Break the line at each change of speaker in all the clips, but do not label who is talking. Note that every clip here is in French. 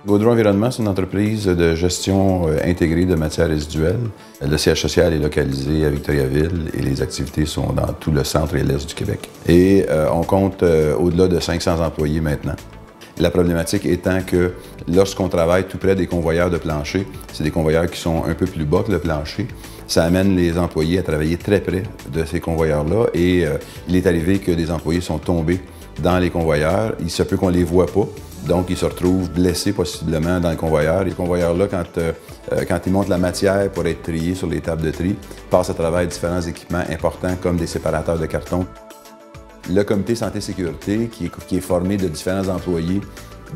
Gaudreau Environnement, c'est une entreprise de gestion intégrée de matières résiduelles. Le siège social est localisé à Victoriaville et les activités sont dans tout le centre et l'est du Québec. Et on compte au-delà de 500 employés maintenant. La problématique étant que lorsqu'on travaille tout près des convoyeurs de plancher, c'est des convoyeurs qui sont un peu plus bas que le plancher, ça amène les employés à travailler très près de ces convoyeurs-là et il est arrivé que des employés sont tombés dans les convoyeurs. Il se peut qu'on ne les voit pas, donc ils se retrouvent blessés possiblement dans le convoyeur. Les convoyeurs-là, quand ils montent la matière pour être triés sur les tables de tri, passent à travers différents équipements importants comme des séparateurs de carton. Le comité santé-sécurité, qui est formé de différents employés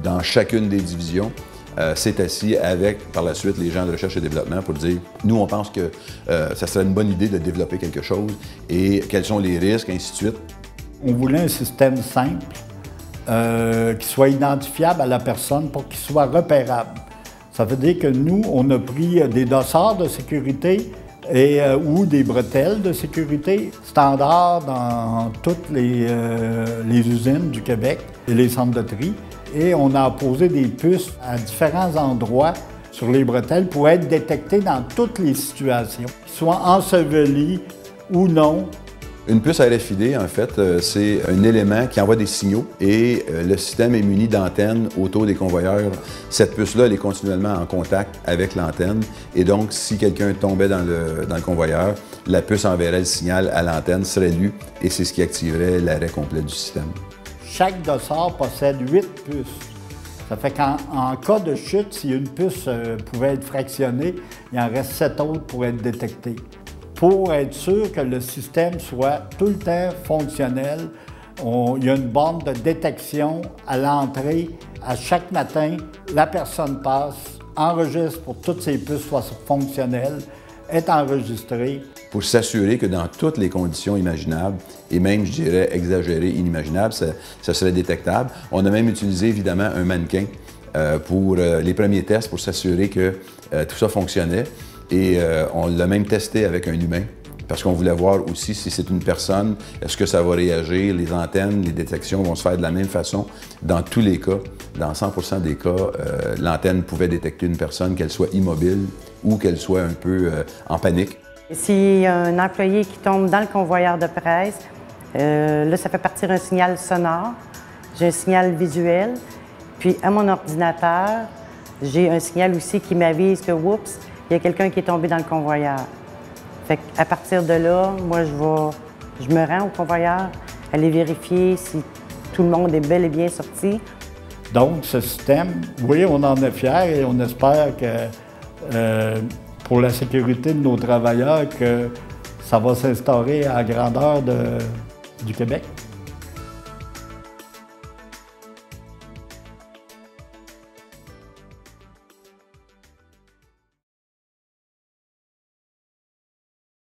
dans chacune des divisions, s'est assis avec, par la suite, les gens de recherche et développement pour dire « Nous, on pense que ça serait une bonne idée de développer quelque chose et quels sont les risques, ainsi de suite. »
On voulait un système simple, qui soit identifiable à la personne pour qu'il soit repérable. Ça veut dire que nous, on a pris des dossards de sécurité ou des bretelles de sécurité standards dans toutes les usines du Québec et les centres de tri. Et on a posé des puces à différents endroits sur les bretelles pour être détectées dans toutes les situations, qu'ils soient ensevelis ou non.
Une puce RFID, en fait, c'est un élément qui envoie des signaux et le système est muni d'antennes autour des convoyeurs. Cette puce-là, elle est continuellement en contact avec l'antenne et donc, si quelqu'un tombait dans le convoyeur, la puce enverrait le signal à l'antenne, serait lu et c'est ce qui activerait l'arrêt complet du système.
Chaque dossard possède 8 puces. Ça fait qu'en cas de chute, si une puce pouvait être fractionnée, il en reste 7 autres pour être détectées. Pour être sûr que le système soit tout le temps fonctionnel, il y a une borne de détection à l'entrée. À chaque matin, la personne passe, enregistre pour que toutes ces puces soient fonctionnelles, est enregistrée.
Pour s'assurer que dans toutes les conditions imaginables, et même, je dirais, exagérées, inimaginables, ça serait détectable. On a même utilisé, évidemment, un mannequin pour les premiers tests pour s'assurer que tout ça fonctionnait. Et on l'a même testé avec un humain, parce qu'on voulait voir aussi si c'est une personne, est-ce que ça va réagir, les antennes, les détections vont se faire de la même façon. Dans tous les cas, dans 100% des cas, l'antenne pouvait détecter une personne, qu'elle soit immobile ou qu'elle soit un peu en panique.
S'il y a un employé qui tombe dans le convoyeur de presse, là, ça fait partir un signal sonore, j'ai un signal visuel, puis à mon ordinateur, j'ai un signal aussi qui m'avise que, oups, il y a quelqu'un qui est tombé dans le convoyeur. Fait qu'à partir de là, moi, je me rends au convoyeur, aller vérifier si tout le monde est bel et bien sorti.
Donc, ce système, oui, on en est fiers et on espère que pour la sécurité de nos travailleurs, que ça va s'instaurer à la grandeur du Québec.